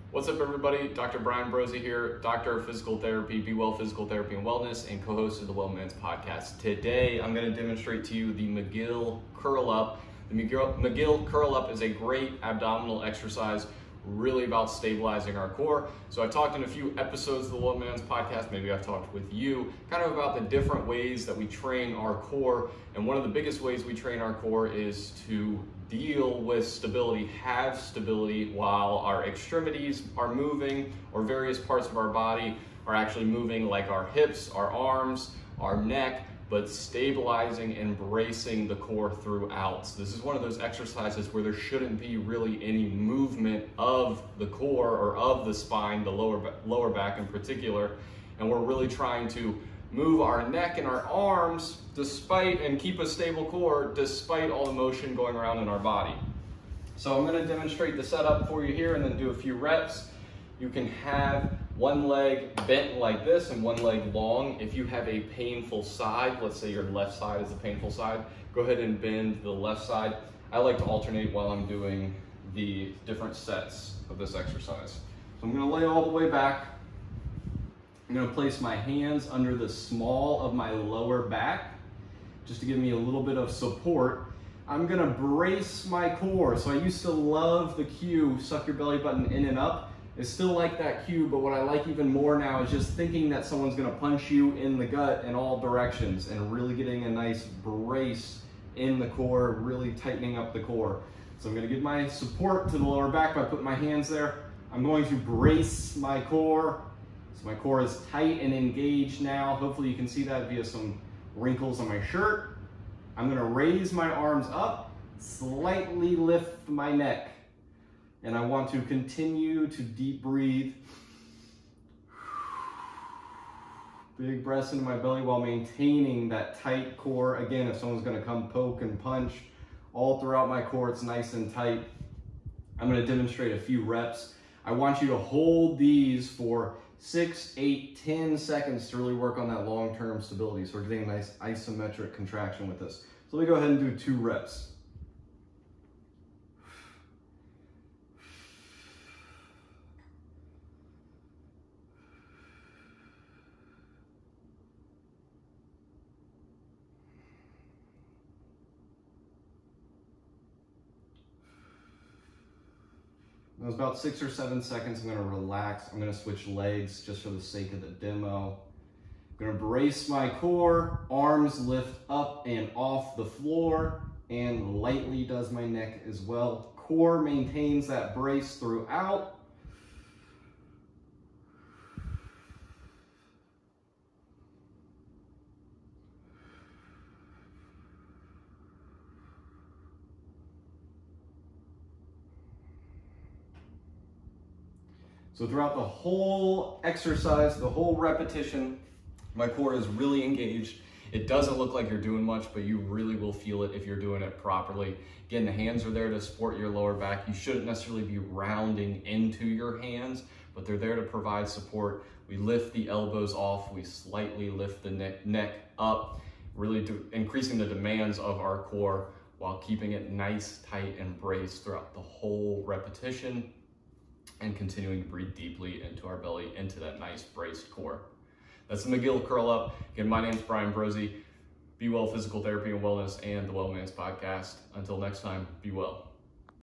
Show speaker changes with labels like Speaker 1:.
Speaker 1: What's up, everybody? Dr. Bryan Brozy here, doctor of physical therapy, B.Well Physical Therapy and Wellness, and co-host of the Well Man's podcast. Today, I'm going to demonstrate to you the McGill curl up. The McGill curl up is a great abdominal exercise, really about stabilizing our core. So I talked in a few episodes of the Well Man's podcast, maybe I've talked with you, kind of about the different ways that we train our core. And one of the biggest ways we train our core is to deal with stability, have stability while our extremities are moving or various parts of our body are actually moving, like our hips, our arms, our neck, but stabilizing and bracing the core throughout. So this is one of those exercises where there shouldn't be really any movement of the core or of the spine, the lower back in particular, and we're really trying to move our neck and our arms and keep a stable core despite all the motion going around in our body. So I'm going to demonstrate the setup for you here and then do a few reps. You can have one leg bent like this and one leg long. If you have a painful side, let's say your left side is the painful side, go ahead and bend the left side. I like to alternate while I'm doing the different sets of this exercise. So I'm going to lay all the way back. I'm going to place my hands under the small of my lower back just to give me a little bit of support. I'm going to brace my core. So I used to love the cue, suck your belly button in and up. I still like that cue, but what I like even more now is just thinking that someone's going to punch you in the gut in all directions and really getting a nice brace in the core, really tightening up the core. So I'm going to give my support to the lower back by putting my hands there. I'm going to brace my core. So my core is tight and engaged now. Hopefully you can see that via some wrinkles on my shirt. I'm going to raise my arms up, slightly lift my neck. And I want to continue to deep breathe. Big breaths into my belly while maintaining that tight core. Again, if someone's going to come poke and punch all throughout my core, it's nice and tight. I'm going to demonstrate a few reps. I want you to hold these for 6, 8, 10 seconds to really work on that long-term stability. So we're getting a nice isometric contraction with this. So let me go ahead and do 2 reps. That was about 6 or 7 seconds. I'm going to relax. I'm going to switch legs just for the sake of the demo. I'm going to brace my core, arms lift up and off the floor, and lightly does my neck as well. Core maintains that brace throughout. So throughout the whole exercise, the whole repetition, my core is really engaged. It doesn't look like you're doing much, but you really will feel it if you're doing it properly. Again, the hands are there to support your lower back. You shouldn't necessarily be rounding into your hands, but they're there to provide support. We lift the elbows off. We slightly lift the neck up, really increasing the demands of our core while keeping it nice, tight, and braced throughout the whole repetition, and continuing to breathe deeply into our belly, into that nice braced core. That's the McGill curl up. Again, my name's Bryan Brozy, B.Well Physical Therapy and Wellness, and the Well Man's podcast. Until next time, be well.